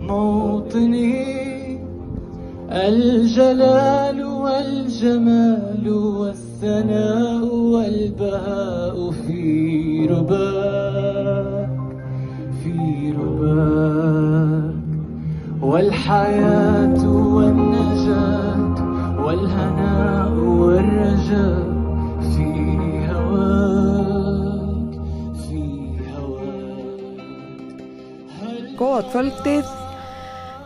موطني الجلال والجمال والثناء والبهاء في رباك والحياة والنجاة والهناء والرجاء في هواك Góða kvöldið,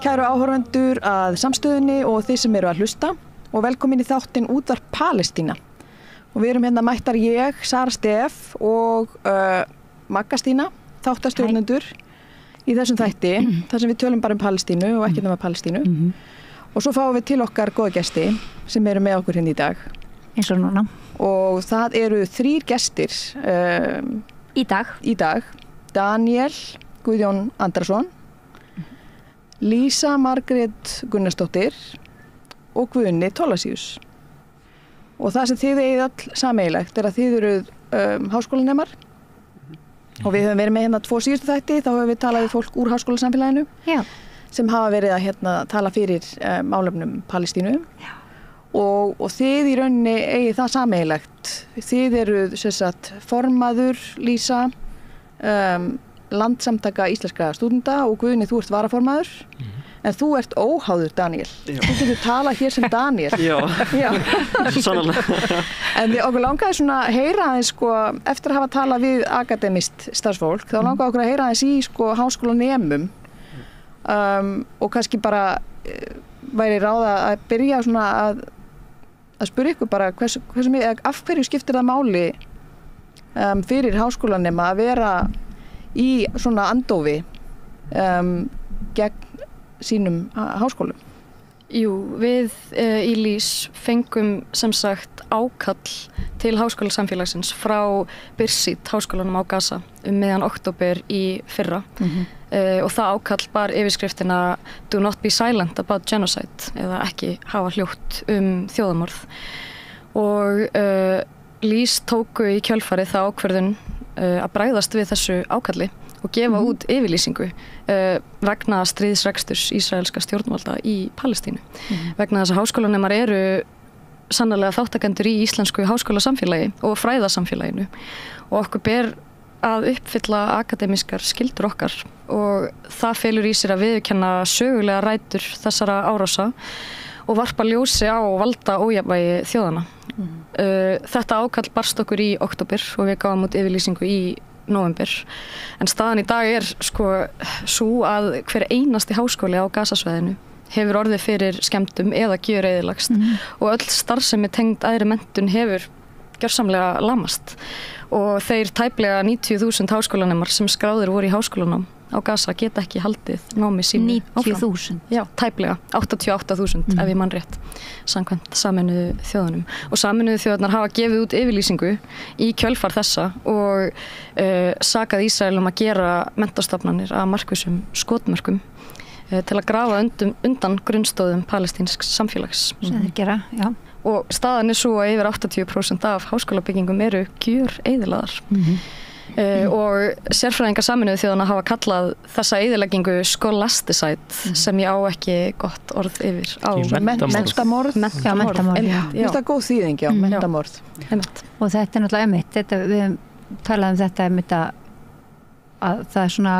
kæru áhorfendur að samstöðunni og þið sem eru að hlusta og velkomin í þáttinn Útvarp Palestína. Og við erum hérna mættar ég, Sara Stef og Magga Stína, þáttastjórnendur í þessum þætti, þar sem við tölum bara um Palestínu og ekki nema Palestínu. Og svo fáum við til okkar góða gesti sem eru með okkur hérna í dag. Eins og núna. Og það eru 3 gestir í dag. Daniel Guðjón Andrason, Lísa Margrét Gunnarsdóttir og Guðni Tólasíus. Og það sem þið eigið all sameiginlegt er að þið eruð háskólanemar og við höfum verið með hérna 2 síðustu þætti, þá höfum við talað við fólk úr háskólasamfélaginu sem hafa verið að tala fyrir málefnum Palestínu. Já. Og þið í rauninni eigið það sameiginlegt. Þið eruð sem sagt formaður Lísa, Landsamtaka íslenskra stúdenta og Guðni, þú ert varaformaður, en þú ert óháður, Daniel. Já. Þú getur talað hér sem Daniel. Já. Sannarlega. En okkur langaði svona að heyra aðeins, eftir að hafa talað við akademist starfsfólk, þá langaði okkur að heyra aðeins í skólanemum og kannski bara væri ráða að byrja svona að spyrja ykkur bara af hverju skiptir það máli fyrir háskólanema að vera í svona andófi gegn sínum háskólum? Jú, við í Lís fengum sem sagt ákall til háskólasamfélagsins frá Birsít háskólanum á Gaza miðjan október í fyrra og það ákall bar yfirskriftina Do not be silent about genocide eða ekki hafa hljótt þjóðamorð og Lís tóku í kjölfarið það ákvörðun að bregðast við þessu ákalli og gefa út yfirlýsingu vegna stríðsreksturs ísraelska stjórnvalda í Palestínu. Vegna þess að háskólanemar eru sannarlega þáttakendur í íslensku háskólasamfélagi og fræðasamfélaginu og okkur ber að uppfylla akademískar skyldur okkar og það felur í sér að viðurkenna sögulega rætur þessara árása og varpa ljósi á valda ójafnvægi þjóðanna. Þetta ákall barst okkur í október og við gáum út yfirlýsingu í nóvember. En staðan í dag er sú að hver einasti háskóli á Gazasvæðinu hefur orðið fyrir skemmdum eða gjöreyðilagst og öll starfsemi tengd æðri menntun hefur gjörsamlega lamast. Og þeir tæplega 90.000 háskólanemar sem skráðir voru í háskólanám á Gaza geta ekki haldið námi sínu áfram. 90.000? Já, tæplega. 88.000 ef ég man rétt, samkvæmt Sameinuðu þjóðunum. Og Sameinuðu þjóðurnar hafa gefið út yfirlýsingu í kjölfar þessa og sakað Ísrael að gera menntastofnanir að markvissum skotmörkum til að grafa undan grunnstóðum palestínsks samfélags. Sem þeir gera, já. Og staðan er svo að yfir 80% af háskólabyggingum eru gjöreyðilaðar. Og sérfræðingar Sameinuðu þjóðanna hafa kallað þessa eyðileggingu scholasticide sem ég á ekki gott orð yfir á. Mentamorð. Þetta er góð þýðing, já, mentamorð. Og þetta er náttúrulega einmitt, við talaðum þetta einmitt að það er svona,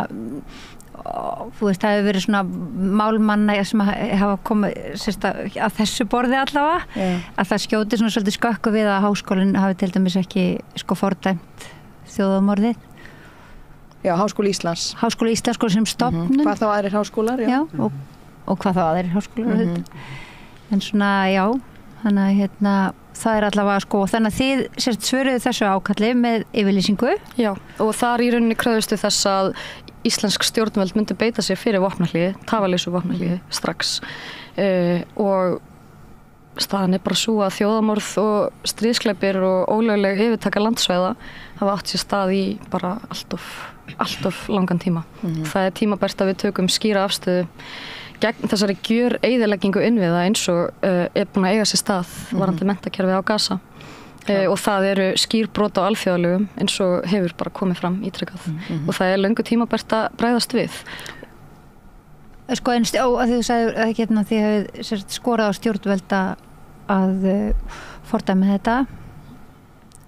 þú veist, það hefur verið svona málmanna sem hafa komið að þessu borði allavega, að það skjóti svona svolítið skökku við að háskólinn hafi til dæmis ekki fordæmt þjóðamorðið. Já, Háskóli Íslands. Háskóli Íslands sem stofnun. Hvað þá aðrir háskólar, já. Og hvað þá aðrir háskólar. En svona, já, þannig að það er allavega þannig að þið svöruðu þessu ákalli með yfirlýsingu. Já, og þar í rauninni kröfustu þess að íslensk stjórnvöld myndi beita sér fyrir vopnahléi, tafarlausu vopnahléi strax og staðan er bara svo að þjóðamorð og stríðsglæpir og ólögleg yfirtaka landsvæða hafa átt sér stað í bara allt of langan tíma. Það er tímabært að við tökum skýra afstöðu gegn þessari gjöreyðileggingu innviða eins og er búin að eiga sér stað varðandi menntakerfið á Gaza. og það eru skýr brot á alþjóðalögum eins og hefur bara komið fram ítrekað og það löngu tímabært að bregðast við. Sko en að þú sagði að hérna þið hefur skorað á stjórnvöld að fordæma þetta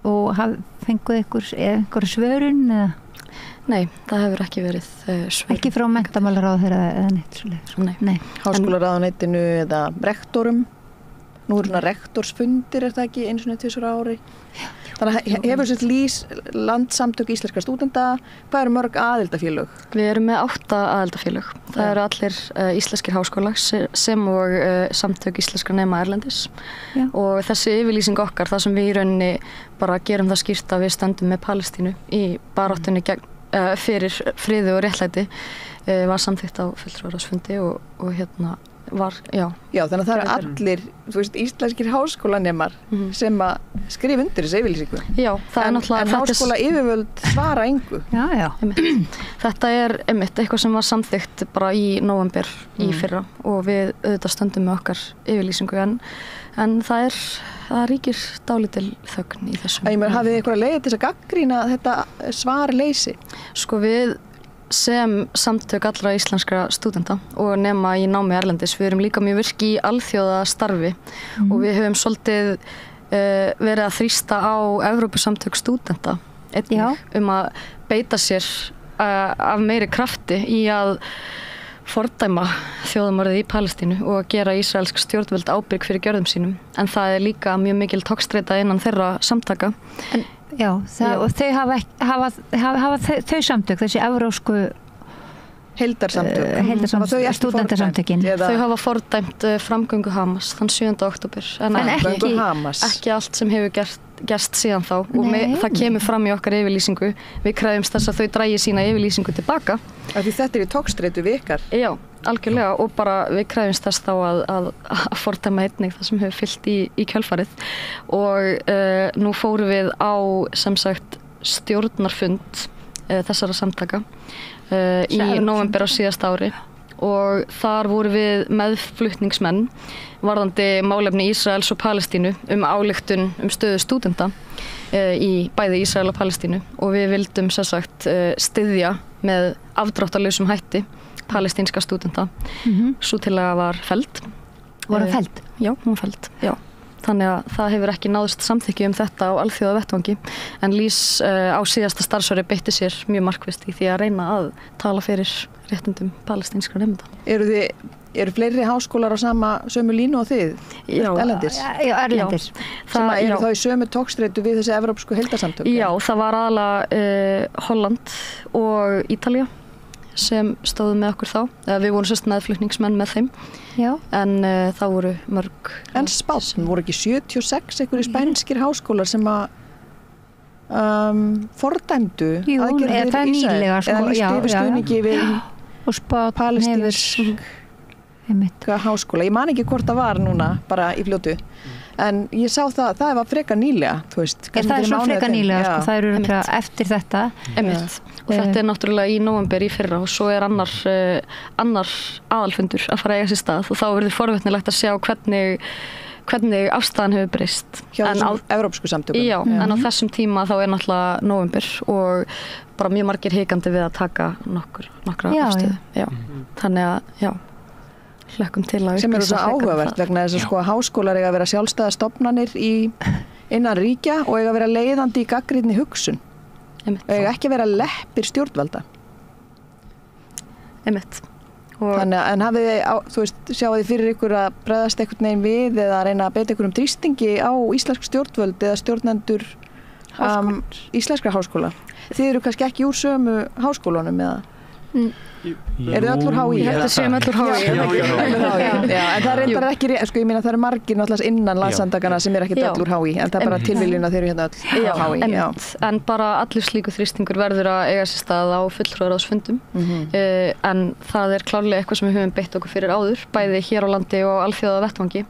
og fenguð einhver svörun eða? Nei, það hefur ekki verið svörun. Ekki frá menntamálaráðherra eða neitt svoleiðis? Nei. Háskólaráðuneytinu eða rektorum? Nú eru rektorsfundir, það ekki einu svona 2 ári? Þannig að hefur sér LÍS, Landssamtök íslenskra stúdenta, hvað eru mörg aðildafélög? Við erum með 8 aðildafélög. Það eru allir íslenskir háskólar sem og samtök íslenskra nema erlendis. Já. Og þessi yfirlýsing okkar, það sem við í rauninni bara gerum það skýrt að við stöndum með Palestínu í baráttunni fyrir friði og réttlæti, var samþykkt á fulltrúarráðsfundi og hérna var, já. Já, þannig að það eru allir, þú veist, íslenskir háskólanemar sem að skrifa undir þessu yfirlýsingu. Já, það er náttúrulega... En háskóla yfirvöld svara engu. Já. Þetta er eitthvað sem var samþykkt bara í nóvember í fyrra og við auðvitað stöndum með okkar yfirlýsingu en það ríkir dálítil þögn í þessum. Hafið þið eitthvað leið til þess að gagnrýna þetta svarleysi? Sko við sem samtök allra íslenskra stúdenta og nema í námi erlendis, við erum líka mjög virk í alþjóða starfi og við höfum svolítið verið að þrýsta á Evrópusamtök stúdenta að beita sér af meiri krafti í að fordæma þjóðamorðið í Palestínu og að gera ísraelsk stjórnvöld ábyrg fyrir gjörðum sínum en það er líka mjög mikil togstreita innan þeirra samtaka. Já, og þau hafa þau samtök, þessi evrópsku heildarsamtök, stúdentasamtökin. Þau hafa fordæmt framgöngu Hamas þann 7. október en ekki allt sem hefur gerst síðan þá og það kemur fram í okkar yfirlýsingu. Við krefjumst þess að þau dragi sína yfirlýsingu tilbaka. Því þetta er í togstreitu við ykkar? Já, algjörlega og bara við krefjumst þess þá að fordæma einnig það sem hefur fylgt í kjölfarið og nú fórum við á sem sagt stjórnarfund þessara samtaka í nóvember á síðasta ári og þar voru við meðflutningsmenn varðandi málefni Ísraels og Palestínu ályktun stöðu stúdenta í bæði Ísrael og Palestínu og við vildum sem sagt styðja með afdráttarlausum hætti palestínska stúdenta. Sú tillaga var felld. Var það felld? Já, hún var felld, já. Þannig að það hefur ekki náðst samþykki þetta á alþjóða vettvangi en LÍS á síðasta starfsári beitti sér mjög markvisst í því að reyna að tala fyrir réttindum palestínskra nemenda. Eru fleiri háskólar á sömu línu og þið? Já, erlendis. Já, erlendis. Sem eru þá í sömu togstreitu við þessi evrópsku heildarsamtök? Já, það var aðalega Holland og Ítalía sem stóðu með okkur þá. Við vorum sérst meðflutningsmenn með þeim. Já. En það voru mörg... En Spánn, voru ekki 76 einhverjir spænskir háskólar sem að fordæmdu aðgerðir nýlega, eða lýstu yfir stuðningi við palestínsk háskóla. Ég man ekki hvort það var núna bara í fljótu. En ég sá það var frekar nýlega, þú veist. Það er svo frekar nýlega, það eru eftir þetta. Og þetta er náttúrulega í nóvember í fyrra og svo er annar aðalfundur að fara að eiga sér stað og þá verður forvitnilegt að sjá hvernig afstæðan hefur breyst. Hjá þessum evrópsku samtökum. Já, en á þessum tíma þá er náttúrulega nóvember og bara mjög margir hikandi við að taka nokkra afstöðu. Já. Þannig að, já. Hlökkum til að sem eru svo áhugavert vegna þess að háskólar eiga að vera sjálfstæða stofnanir innan ríkja og eiga að vera leiðandi í gagnrýnni hugsun og eiga ekki að vera leppir stjórnvalda. Þannig að en hafið þið, þú veist, sjáu þið fyrir ykkur að bregðast einhvern veginn við eða að reyna að beita ykkur þrýstingi á íslensk stjórnvöld eða stjórnendur íslenskra háskóla. Þið eru kannski ekki úr sömu háskólunum eða? Eru þið allur HÍ? Ég held að séum allur HÍ. En það er reyndar ekki, sko ég meina það eru margir náttúrulega innan landssamtakanna sem er ekki allur HÍ, en það er bara tilviljun að þeir eru hérna öll HÍ. En bara allur slíku þrýstingur verður að eiga sér stað á fulltrúarráðsfundum, en það er klárlega eitthvað sem við höfum beitt okkur fyrir áður, bæði hér á landi og alþjóða vettvangi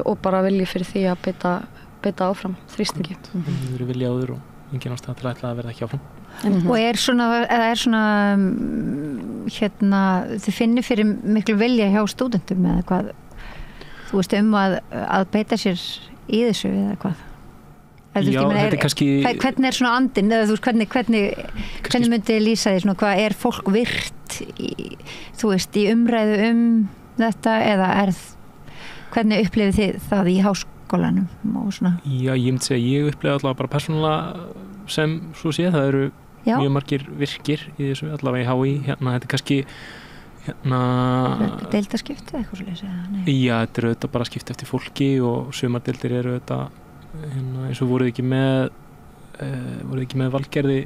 og bara vilji fyrir því að beita áfram þrýstingi. Við erum vilja áður og engin ástæða til að verða ekki áfram. Og er svona þið finnir fyrir miklu vilja hjá stúdentum eða hvað þú veist að beita sér í þessu eða hvað? Já, þetta er kannski... Hvernig svona andinn, eða þú veist, hvernig myndi lýsa því svona, hvað er fólk virt þú veist, í umræðu þetta, eða hvernig upplifið þið það í háskólanum og svona? Já, ég myndi segja, ég upplifi allavega bara persónulega sem svo sé, það eru mjög margir virkir í þessu, allavega í HÍ, þetta er kannski Deildaskipti eða eitthvað svolítið? Já, þetta er auðvitað bara skipti eftir fólki og sumardeildir eru auðvitað eins og voruð ekki með Valgerði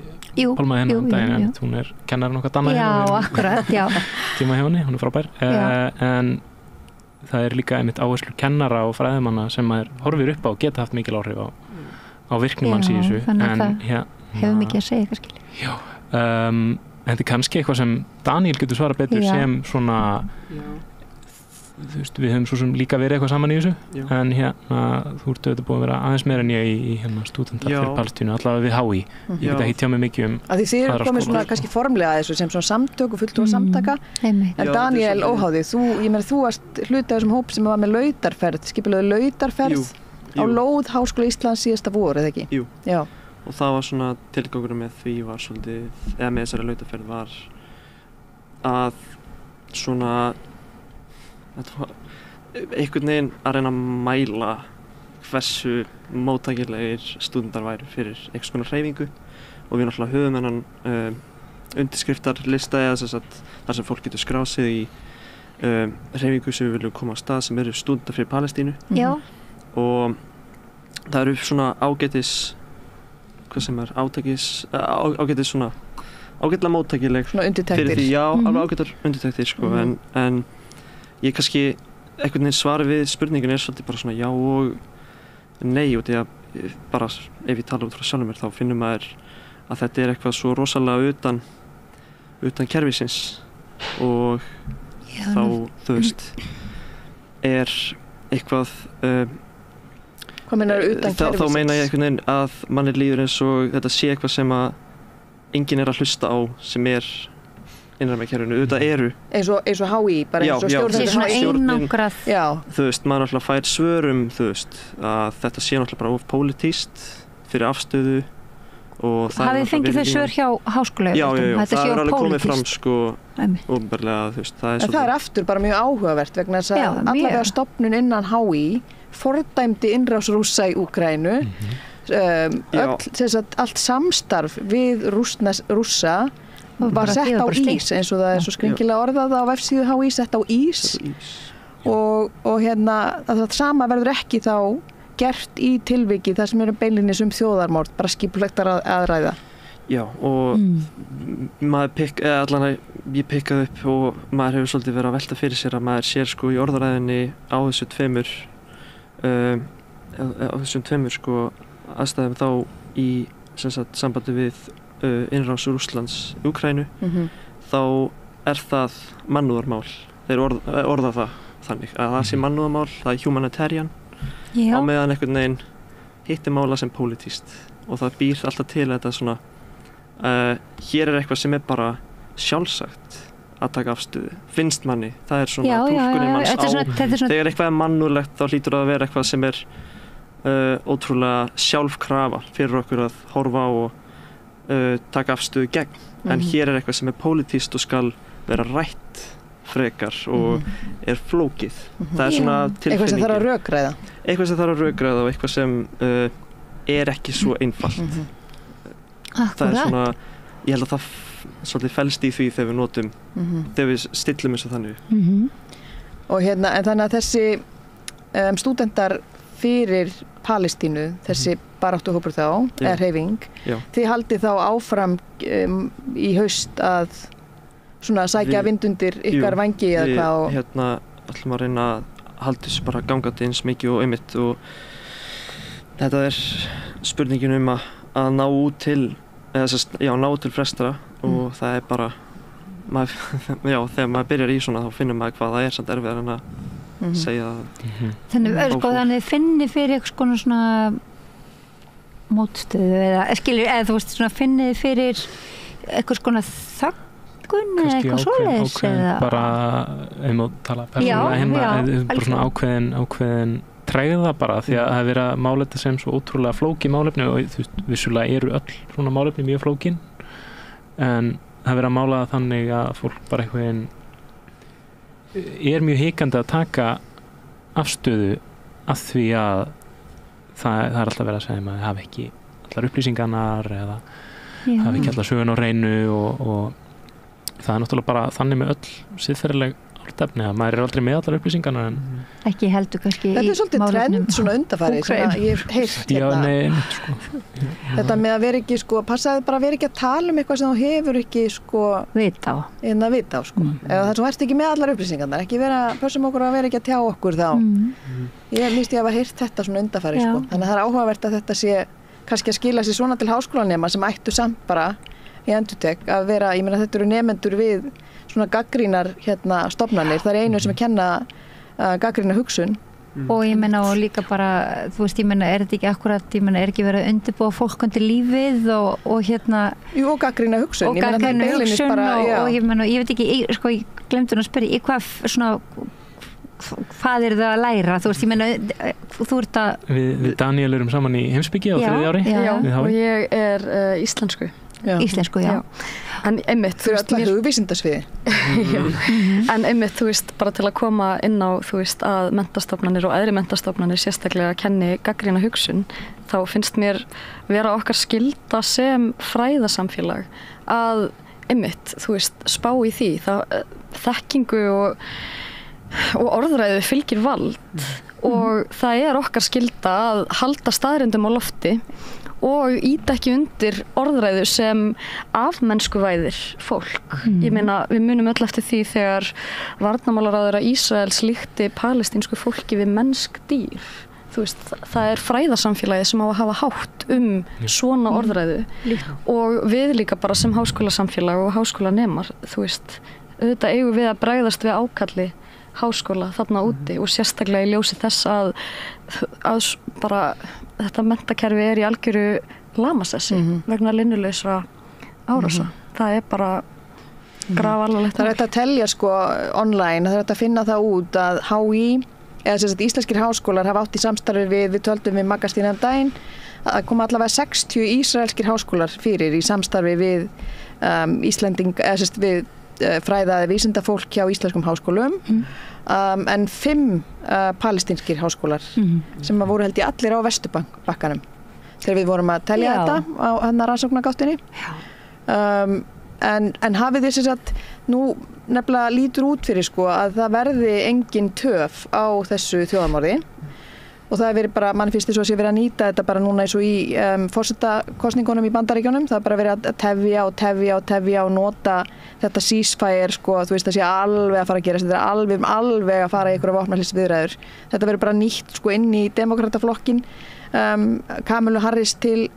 Pálma daginn, en hún er kennarinn okkar Danna akkurat, tíma hjá henni, hún er frábær en það er líka einmitt áherslur kennara og fræðimanna sem maður horfir upp á og geta haft mikil áhrif á virknum hans í þessu hefur mikið að segja eitthvað skilur. Já, en þetta er kannski eitthvað sem Daniel getur svara betur sem svona þú veist, við höfum svo sem líka verið eitthvað saman í þessu en þú ert auðvitað búin að vera aðeins meira en ég í stúdenta fyrir Palestínu, allavega við HÍ ég get að hittja mig mikið að því þið eru komið svona kannski formlega að þessu sem svona samtök og fulltrúa samtaka en Daniel Óháði, þú varst hluti af þessum hóp sem var með lautarferð, skipulögðu lautarferð á lóð Háskóla Íslands síðasta vor, eða ekki? Jú. Já. Og það var svona tilgangurinn með því var svolítið, eða með þessari lautaferð var að svona einhvern veginn að reyna að mæla hversu móttækilegir stúdentar væru fyrir einhvers konar hreyfingu og við náttúrulega höfum þennan undirskriftarlista eða þar sem fólk getur skráð sig í hreyfingu sem við viljum koma á stað sem eru stúdentar fyrir Palestínu og það eru svona ágætis svona ágætlega móttækileg fyrir því, alveg ágættar undirtektir sko, en ég kannski einhvern veginn svari við spurningin svolítið bara svona já og nei og því að bara ef ég tala út frá sjálfum mér þá finnum maður að þetta er eitthvað svo rosalega utan kerfisins og þá þú veist er eitthvað þá meina ég einhvern veginn að manni líður eins og þetta sé eitthvað sem að enginn er að hlusta á sem er innan með kerfinu, auðvitað eru eins og HÍ, bara eins og stjórnin þú veist, maður náttúrulega fær svörum þú veist, að þetta sé náttúrulega bara of pólitískt fyrir afstöðu og það hafið fengið þau svör hjá háskóla? Já, það er alveg komið fram sko opinberlega, þú veist, það er aftur bara mjög áhugavert vegna þess að allavega stofnun innan HÍ fordæmdi innrás Rússa í Úkraínu allt samstarf við Rússa var sett á ís eins og það er svo skringilega orðað á vefsíðu HÍ sett á ís og það sama verður ekki þá gert í tilviki þar sem eru beinlínis þjóðarmord, bara skipulegt að ræða. Já, og ég pikkaði upp og maður hefur svolítið verið að velta fyrir sér að maður sér sko í orðaræðinni á þessum tveimur sko aðstæðum þá í sambandi við innrás Rússlands í Úkraínu þá er það mannúðarmál, þeir orða það þannig að það sé mannúðarmál, það er humanitarian á meðan einhvern veginn hittir mála sem pólitískt og það býr alltaf til þetta svona hér er eitthvað sem er bara sjálfsagt að taka afstöðu, finnst manni það er svona túlkunin manns á þegar eitthvað er mannúðlegt þá hlýtur það að vera eitthvað sem er ótrúlega sjálfkrafa fyrir okkur að horfa á og taka afstöðu gegn en hér er eitthvað sem er pólitískt og skal vera rætt frekar og er flókið það er svona tilfinningin eitthvað sem þarf að rökræða og eitthvað sem er ekki svo einfalt það er svona ég held að það svolítið felst í því þegar við notum þegar við stillum þessu þannig og en þannig að þessi stúdentar fyrir Palestínu þessi baráttuhópur þá eða hreyfing þið haldið þá áfram í haust að svona sækja vindundir ykkar vængi eða hvað við ætlum að reyna að halda þessu bara gangandi eins mikið og einmitt og þetta er spurningin að ná út til ná út til flestra og það er bara þegar maður byrjar í svona þá finnum maður hvað það er samt erfiðar en að segja þannig finni fyrir eitthvað svona mótstöðu eða þú veist svona finnið fyrir eitthvað svona þöggun eða eitthvað svoleiðis bara að tala persónulega bara svona ákveðin tregða bara því að það er verið að mála þetta sem svo ótrúlega flóki málefni og þú veist, vissulega eru öll svona málefni mjög flókin en það er verið að mála það þannig að fólk bara einhvern mjög hikandi að taka afstöðu að því að það er alltaf verið að segja að það hafi ekki allar upplýsingarnar eða hafi ekki allar sögun á hreinu og það er náttúrulega bara þannig með öll siðferðileg áltefni að maður er aldrei með allar upplýsingarnar en ekki heldur kannski þetta er svolítið trend svona undanfarið sem ég hef heyrt þetta með að vera ekki passaði bara að vera ekki að tala eitthvað sem þú hefur ekki vita á eða það sem ert ekki með allar upplýsingarnar ekki vera, pössum okkur að vera ekki að tjá okkur þá ég minnst ég hafa heyrt þetta svona undanfarið þannig að það er áhugavert að þetta sé kannski að skila sér svona til háskólanema sem ættu samt bara í endurtek að vera, ég meina þetta eru nemendur við svona gagnrýnar stofnanir, það er einu sem að kenna gagnrýna hugsun og ég meina og líka bara þú veist, ég meina er þetta ekki akkurat ég meina er ekki verið að undirbúa fólk undir lífið og Jú, og gagnrýna hugsun og gagnrýna hugsun og ég meina, ég veit ekki, ég glemdi að spyrja í hvað er það að læra þú veist, ég meina þú ert að Við Daniel erum saman í heimspeki á 3. ári og ég er íslensku en einmitt þú veist mér hugvísindasviði en einmitt þú veist bara til að koma inn á þú veist að menntastofnanir og aðri menntastofnanir sérstaklega kenni gagnrýna hugsun þá finnst mér vera okkar skylda sem fræðasamfélag að einmitt þú veist spá í því þekkingu og orðræðu fylgir vald og það er okkar skylda að halda staðreyndum á lofti og íta ekki undir orðræðu sem afmennskuvæðir fólk. Ég meina, við munum öll eftir því þegar varnarmálaráðherra Ísraels líkti palestínsku fólki við mennsk dýr. Þú veist, það er fræðasamfélagið sem á að hafa hátt svona orðræðu og við líka bara sem háskólasamfélag og háskólanemar, þú veist, auðvitað eigum við að bregðast við ákalli háskóla þarna úti og sérstaklega í ljósi þess að bara þetta menntakerfi er í algjöru lamasessi vegna linnulausra árása. Það er bara grafalvarlegt. Það er þetta að telja online, það er þetta að finna það út að HÍ, eða sem sagt íslenskir háskólar hafa átt í samstarfi við töldum við Magastín daginn, að koma allavega 60 ísraelskir háskólar fyrir í samstarfi við Íslending, eða sem sagt við fræðaði vísindafólk hjá íslenskum háskólum en 5 palestínskir háskólar sem voru held ég allir á Vesturbakkanum þegar við vorum að telja þetta á rannsóknargáttinni en hafið þið sem sagt nú nefnilega lítur út fyrir að það verði engin töf á þessu þjóðarmorði og það er verið bara, mann finnst þess að sé verið að nýta þetta bara núna eins og í forsetakosningunum í Bandaríkjunum, það er bara verið að tefja og nota þetta ceasefire, þú veist það sé alveg að fara að gerast, þetta er alveg að fara í einhverja vopnahlýsviðræður. Þetta verið bara nýtt inn í demokrataflokkin, Kamilu Harris til,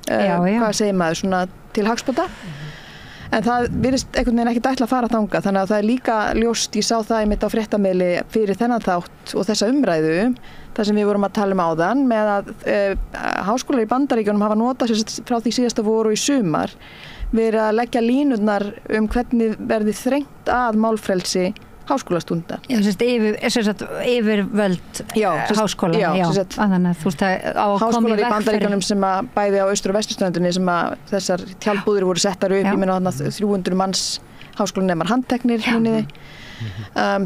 hvað segir maður, svona til hagspota. En það virðist einhvern veginn ekki ætla að fara þangað, þannig að það er líka ljóst, ég sá það einmitt á fréttamiðli fyrir þennan þátt og þessa umræðu, þar sem við vorum að tala áðan, með að háskólar í Bandaríkjunum hafa notað frá því síðasta voru í sumar, verið að leggja línurnar hvernig verði þrengt að málfrelsi háskólastunda. Já, yfirvöld háskóla. Þannig að þú veist að á að koma í veg fyrir. Háskólar í Bandaríkjunum sem að bæði á austur- og vesturströndinni sem að þessar tjaldbúðir voru settar upp, ég meina þarna 300 manns háskólanemar handteknir muniði.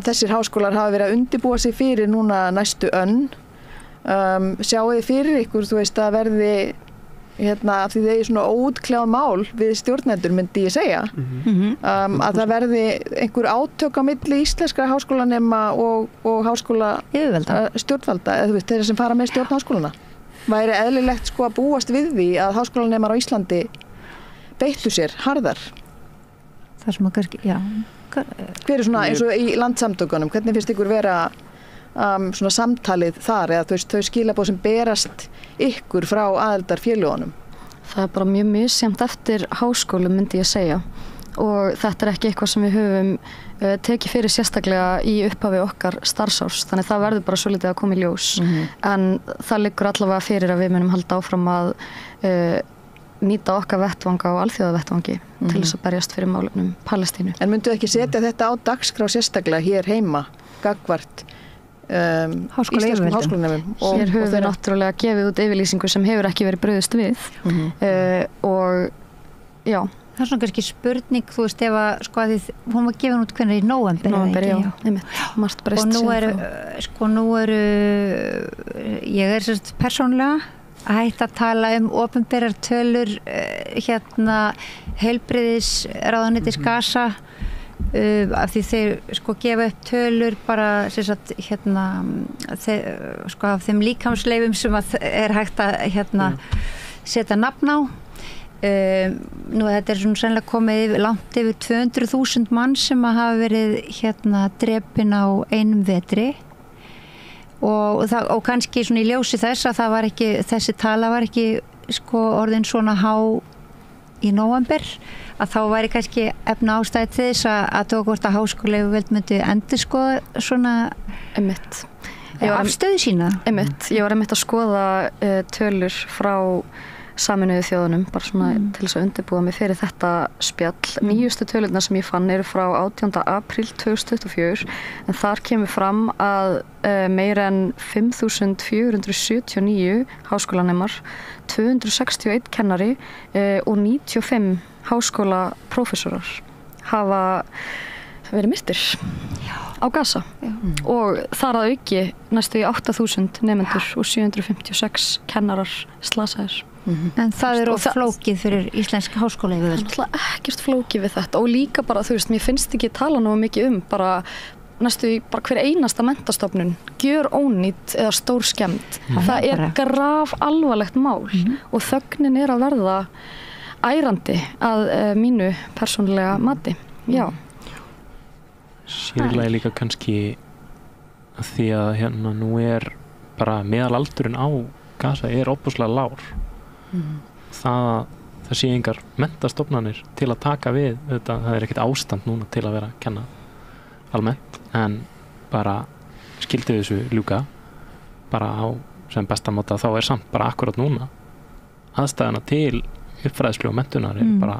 Þessir háskólar hafa verið að undirbúa sig fyrir núna næstu önn. Sjáu þið fyrir ykkur, þú veist, að verði af því þeir eru svona óútkljáð mál við stjórnendur myndi ég segja að það verði einhver átök á milli íslenskra háskólanema og háskóla stjórnvalda eða þeirra sem fara með stjórn háskólana. Væri eðlilegt að búast við því að háskólanemar á Íslandi beittu sér harðar? Það sem að kannski, já. Hver er svona eins og í landsamtökunum, hvernig finnst ykkur vera svona samtalið þar eða þau skilaboð sem berast ykkur frá aðildarfélögunum? Það er bara mjög misjafnt eftir háskólum myndi ég segja og þetta er ekki eitthvað sem við höfum tekið fyrir sérstaklega í upphafi okkar starfsárs, þannig það verður bara svolítið að koma í ljós en það liggur allavega fyrir að við munum halda áfram að nýta okkar vettvanga og alþjóðavettvangi til þess að berjast fyrir málefnum Palestínu. En myndu ekki setja þetta á dagskrá sérstaklega hér heima, gagnvart íslenskum háskólanemum. Hér höfum við náttúrulega gefið út yfirlýsingu sem hefur ekki verið brugðist við og já. Það svona kannski spurning, þú veist, ef að sko að því hún var gefin út hvernig í nóvember, já, einmitt, margt breyst og nú eru ég sérst persónulega að hætta að tala opinberar tölur heilbrigðisráðuneytis Gaza af því þeir sko gefa upp tölur bara sérst sko af þeim líkamsleifum sem að hægt að setja nafn á. Nú þetta svona sennilega komið langt yfir 200.000 mann sem að hafa verið drepin á einum vetri og kannski svona í ljósi þess að það var ekki, þessi tala var ekki sko orðin svona há í nóvember, að þá væri kannski efna ástæði til þess að tók hvort að háskólayfirvöld myndi endurskoða svona afstöðu sína. Ég var einmitt að skoða tölur frá Sameinuðu þjóðunum, bara svona til þess að undirbúa mig fyrir þetta spjall. Nýjustu tölurnar sem ég fann eru frá 18. apríl 2024 en þar kemur fram að meira en 5.479 háskólanemar, 261 kennari og 95 háskólaprófessorar hafa verið myrtir á Gaza og þar að auki næstu í 8.000 nemendur og 756 kennarar slasaðir. En það er of flókið fyrir íslenska háskólayfirvöld. Það er ekkert flókið við þetta og líka bara, þú veist, mér finnst ekki tala nógu mikið bara næstu bara hver einasta menntastofnun gjör ónýtt eða stór skemmd. Það er graf alvarlegt mál og þögnin er að verða ærandi að mínu persónulega mati. Já. Sérlega líka kannski að því að nú er bara meðalaldurinn á Gaza er óbúslega lágur. Það sé engar menntastofnanir til að taka við þetta, það er ekkert ástand núna til að vera að kenna almennt, en bara skildi þessu ljúka bara á sem besta máta, þá er samt bara akkurat núna aðstæðana til uppfræðslu og menntunar er bara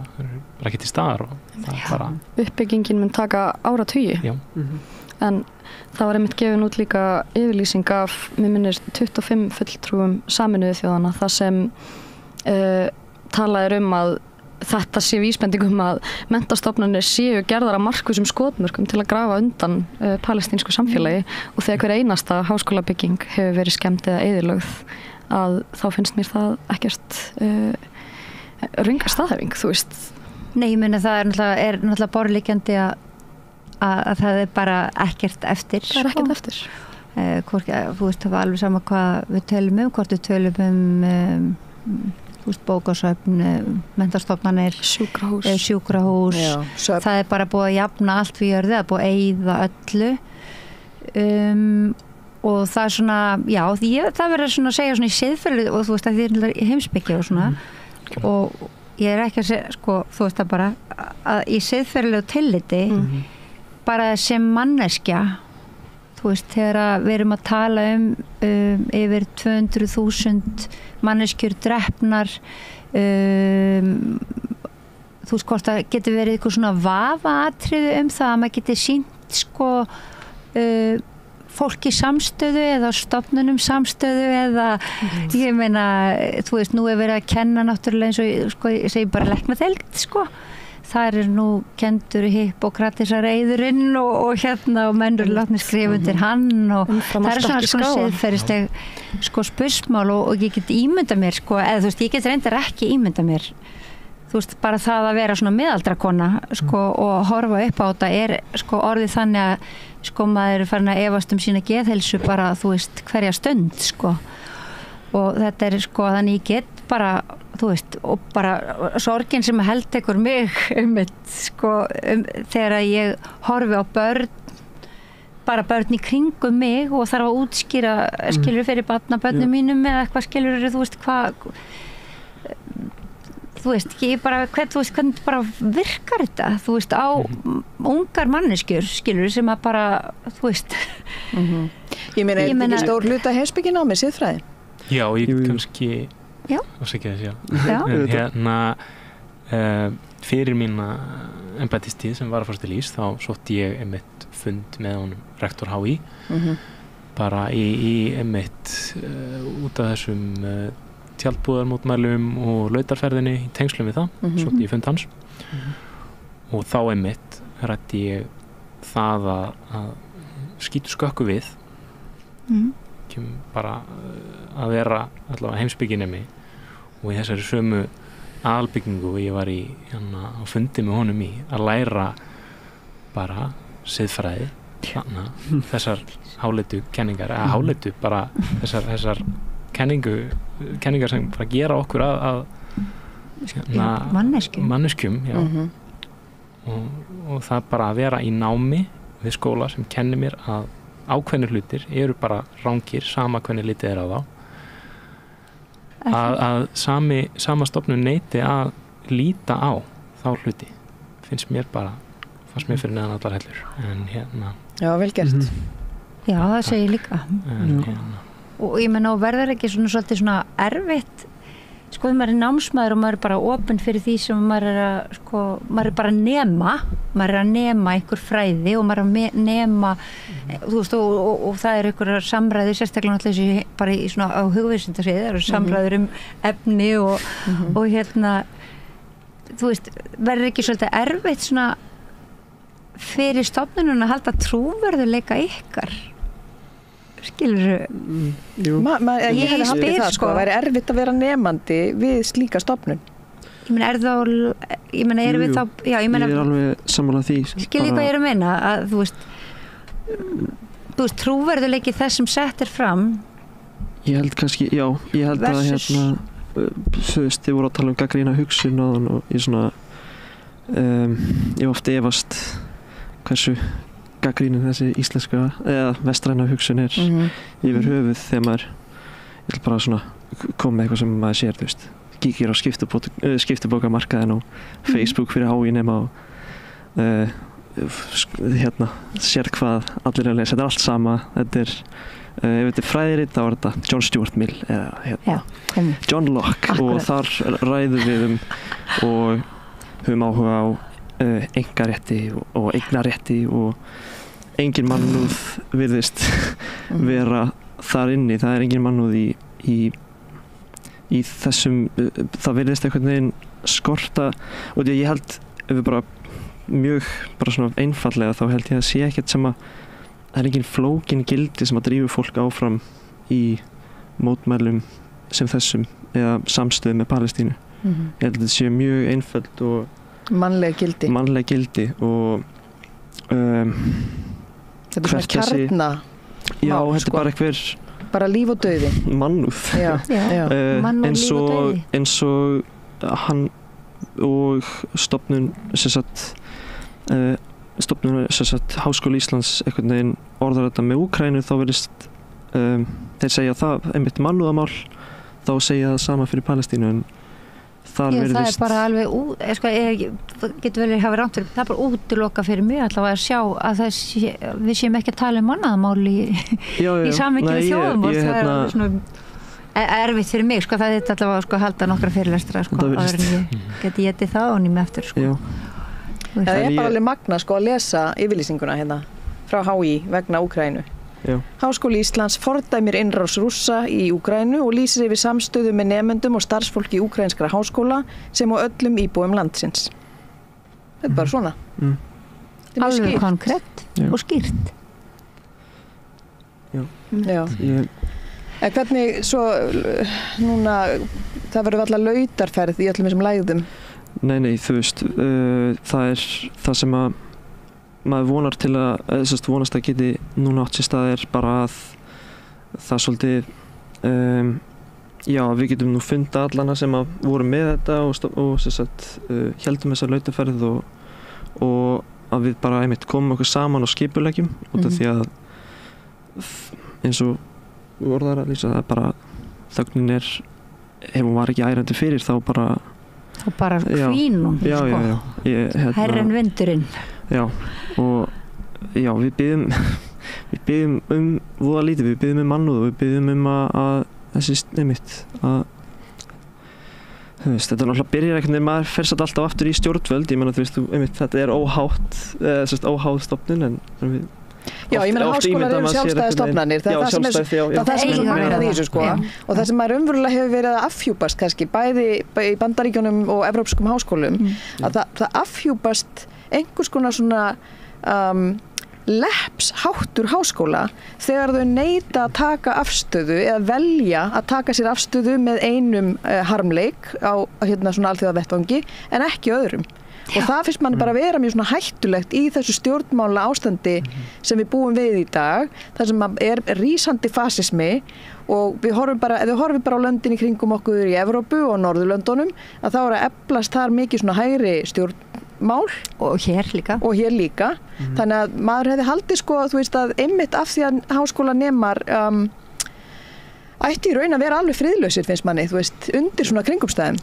ekki til staðar og það er bara uppbyggingin mun taka áratugi. En það var einmitt gefin út líka yfirlýsing af, mér minnir 25 fulltrúum Sameinuðu þjóðanna, það sem talað að þetta sé vísbending að menntastofnanir séu gerðar að markvissum skotmörkum til að grafa undan palestínsku samfélagi og þegar hver einasta háskólabygging hefur verið skemmd eða eyðilögð að þá finnst mér það ekkert rönga staðhæfing, þú veist. Nei, ég meina það er náttúrulega borðliggjandi að það er bara ekkert eftir. Það er ekkert eftir. Þú veist, það var alveg sama hvað við tölum hvort við tölum bókasöfn, menntastofnanir, sjúkrahús. Það er bara búið að jafna allt við jörðu, það er búið að eyða öllu og það er svona, já, það verður svona að segja svona í siðferði og þú veist að því er heimspekki og svona og ég er ekki að segja, sko, þú veist að bara að í siðferðilegu tilliti bara sem manneskja, þú veist, þegar við erum að tala yfir 200.000 manneskjur drepnar þú veist hvort það getur verið eitthvað svona vafaatriði það að maður geti sýnt sko fólki samstöðu eða stofnunum samstöðu eða ég meina, þú veist, nú er verið að kenna náttúrulega eins og sko, ég segi bara læknadeild sko. Það er nú kendur Hippókratesar eiðurinn og og menn eru látnir skrifa undir hann og það er svona siðferðisleg sko spursmál og ég get ímynda mér sko, eða þú veist, ég get reyndar ekki ímynda mér þú veist, bara það að vera svona miðaldrakona sko og horfa upp á þetta er sko orðið þannig að sko maður er farin að efast sína geðheilsu bara, þú veist, hverja stund sko og þetta er sko þannig ég get bara þú veist, og bara sorgin sem held ekkur mig sko, þegar ég horfi á börn bara börn í kringum mig og þarf að útskýra skilur fyrir barnabörnum mínum eða eitthvað skilur þú veist hvað þú veist, ég bara hvernig bara virkar þetta þú veist, á ungar manneskjur skilur sem að bara, þú veist Ég meina, er þetta ekki stór hluta heimspekin á með siðfræði? Já, ég kannski en fyrir mína embættistíð sem varaforseti LÍS þá sótti ég einmitt fund með honum rektor HÍ bara í einmitt út af þessum tjaldbúðarmótmælum og lautarferðinni í tengslum við það, svolítið í fund hans og þá einmitt ræddi ég það að skýtu skökku við bara að vera allavega heimspekinemi og í þessari sömu aðalbyggingu og ég var á fundi með honum í að læra bara siðfræði þessar háleitu kenningar eða háleitu bara þessar kenningar sem bara gera okkur að manneskjum já. Og það bara að vera í námi við skóla sem kennir mér að ákveðnir hlutir eru bara rangir sama hvernig litið er á þá að sama stofnun neiti að líta á þá hluti fannst mér fyrir neðan allar hellur en Já, vel gert Já, það segir líka og ég meina og verður ekki svolítið svona erfitt sko maður er námsmaður og maður er bara opinn fyrir því sem maður er bara að nema einhver fræði og maður er að nema þú veist og það er einhverjar samræður sérstaklega náttúrulega bara í svona á hugvísindasviði það eru samræður efni og þú veist verður ekki svolítið erfitt svona fyrir stofnunum að halda trúverðuleika ykkar skilur ég hefði haldið það sko, það væri erfitt að vera nemandi við slíka stofnun ég meina erum við þá já, ég er alveg sammála því skilur hvað ég er að meina að þú veist trúverðuleiki þess sem sett er fram ég held kannski, já, ég held versus... að þú veist, þið voru að tala gagnrýna hugsun og ég svona ég ofta efast hversu gagnrýnin þessi íslenska eða vestræna hugsun er yfir höfuð þegar maður ég vil bara svona koma með eitthvað sem maður sér þú veist, kíkir á skiptibókamarkaðin og Facebook fyrir HÍ nema og sér hvað allir er að lesa, þetta er allt sama þetta er, ef þetta er fræðirit þá er þetta John Stuart Mill eða John Locke og þar ræðum við og höfum áhuga á einkarétti og eignarétti og engin mannúð virðist vera þar inni, það er engin mannúð í þessum það virðist einhvern veginn skorta og ég held ef við bara mjög bara svona einfallega þá held ég að sé ekkert sem að það er engin flókin gildi sem að drífa fólk áfram í mótmælum sem þessum eða samstöðu með Palestínu ég held að þetta sé mjög einföld og mannleg gildi og þetta er svona kjarna já, þetta er bara einhver bara líf og dauði mannúð eins og hann og stofnun Háskóli Íslands einhvern veginn orðar þetta með Úkraínu þá verðist þeir segja það einmitt mannúðamál þá segja það sama fyrir Palestínu en það er bara alveg getur vel hafa rámt fyrir það er bara útiloka fyrir mig allavega að sjá að við séum ekki að tala mannúðamál í samhengi við þjóðum og það er svona erfitt fyrir mig það er allavega að halda nokkra fyrirlestra áður en ég geti getið það og nýma eftir það er bara alveg magna að lesa yfirlýsinguna hérna frá HÍ vegna Úkraínu Háskóli Íslands fordæmir innrás Rússa í Úkraínu og lýsir yfir samstöðu með nemendum og starfsfólki úkraínskra háskóla sem á öllum íbúum landsins þetta er bara svona alveg konkrétt og skýrt já en hvernig svo núna það verður alltaf lautarferð í öllum þessum lægðum nei, þú veist það er það sem að maður vonar til að vonast að geti núna átt sér stað er bara að það svolítið já, við getum nú funda allana sem að voru með þetta og héldum þessa lautaferð og að við bara einmitt komum okkur saman og skipuleggjum út af því að eins og við orðar að lýsa það bara þögnin er ef hún var ekki ærandi fyrir þá bara hvínum herren vindurinn já, og já, við biðjum voða lítið, við biðjum mannúð og við biðjum að þessi einmitt að þú veist, þetta er náttúrulega byrjar ekkert maður fer satt alltaf aftur í stjórnvöld ég meina þú veist, einmitt, þetta er óháð stofnun en við Já, ég meina háskólar eru sjálfstæðar stofnanir, það er það sem er svo magnað í þessu sko, og það sem maður umverulega hefur verið að afhjúpast kannski, bæði í Bandaríkjunum og evrópskum háskólum, að það afhjúpast einhvers konar svona leppsháttur háskóla þegar þau neita að taka afstöðu eða velja að taka sér afstöðu með einum harmleik á svona alþjóðavettvangi en ekki öðrum. Og það finnst manni bara vera mjög svona hættulegt í þessu stjórnmála ástandi sem við búum við í dag, þar sem er rísandi fasismi og ef við horfum bara á löndin í kringum okkur í Evrópu og Norðurlöndunum, að þá er að eflast þar mikið svona hægri stjórnmál og hér líka. Þannig að maður hefði haldið sko, þú veist, að einmitt af því að háskólanemar ætti í raun að vera alveg friðlausir, finnst manni, þú veist, undir svona kringumstæðum.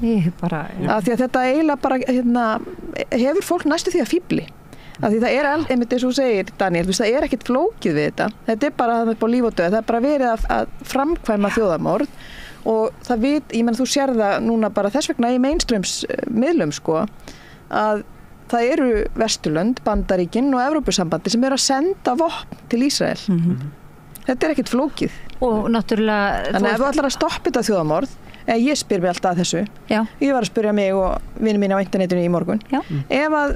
Af því að þetta eiginlega bara hefur fólk næstu því að fíbli. Af því það er einmitt eins og þú segir, Daniel, þú veist, það er ekkert flókið við þetta. Þetta er bara upp á líf og dauða, það er bara verið að framkvæma þjóðarmorð og það ég menn þú sér það núna bara þess vegna í mainstreams miðlum sko, að það eru Vesturlönd, Bandaríkin og Evrópusambandi sem eru að senda vopn til Ísrael. Þetta er ekkert flókið. Og náttúrulega... Þannig ef þú ætlar að stoppa þetta þjóðamorð, ég spyr mig alltaf að þessu. Já. Ég var að spyrja mig og vinur mín á internetinu í morgun. Já. Ef að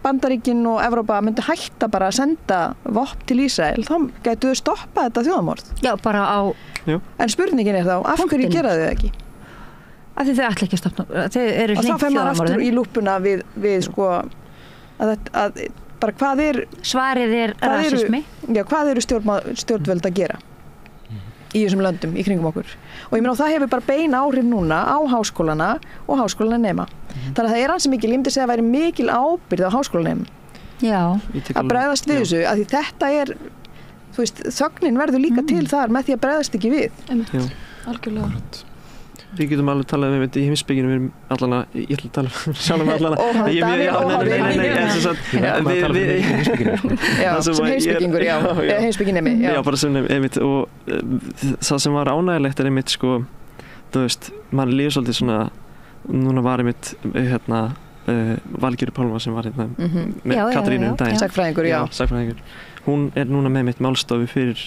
Bandaríkin og Evrópa myndi hætta bara að senda vopn til Ísrael, þá gætu þau stoppa þetta þjóðamorð. Já, bara á... Já. En spurningin er þá, af hverju gera þau ekki? Af því þau ætla ekki að stoppa. Þau eru hreint þjóðamorðin. Og þá fer maður aftur í lúppuna við sko, að bara hvað er... Svarið er rasismi. Hvað eru stjórnvöld að gera í þessum löndum í kringum okkur? Og ég meina það hefur bara bein áhrif núna á háskólana og háskólanema. Þannig að það er ansi mikil, ég myndi segja að væri mikil ábyrgð á háskólanemum. Já. Að bregðast við þessu, að því þetta er, þú veist, þögnin verður líka til þar með því að bregðast ekki við. Já, algjörlega. Við getum alveg talað um þetta í heimspekinu, við erum allana, ég ætla að tala sjálf allana. Sem heimspekingur, já, heimspekinemi. Já, bara sem einmitt, og það sem var ánægilegt er einmitt, sko, þú veist, mann líður svolítið svona, núna var einmitt, Valgerður Pálma sem var hérna með Katrínu um daginn. Sagnfræðingur, já. Sagnfræðingur. Hún er núna með mitt málstofu fyrir,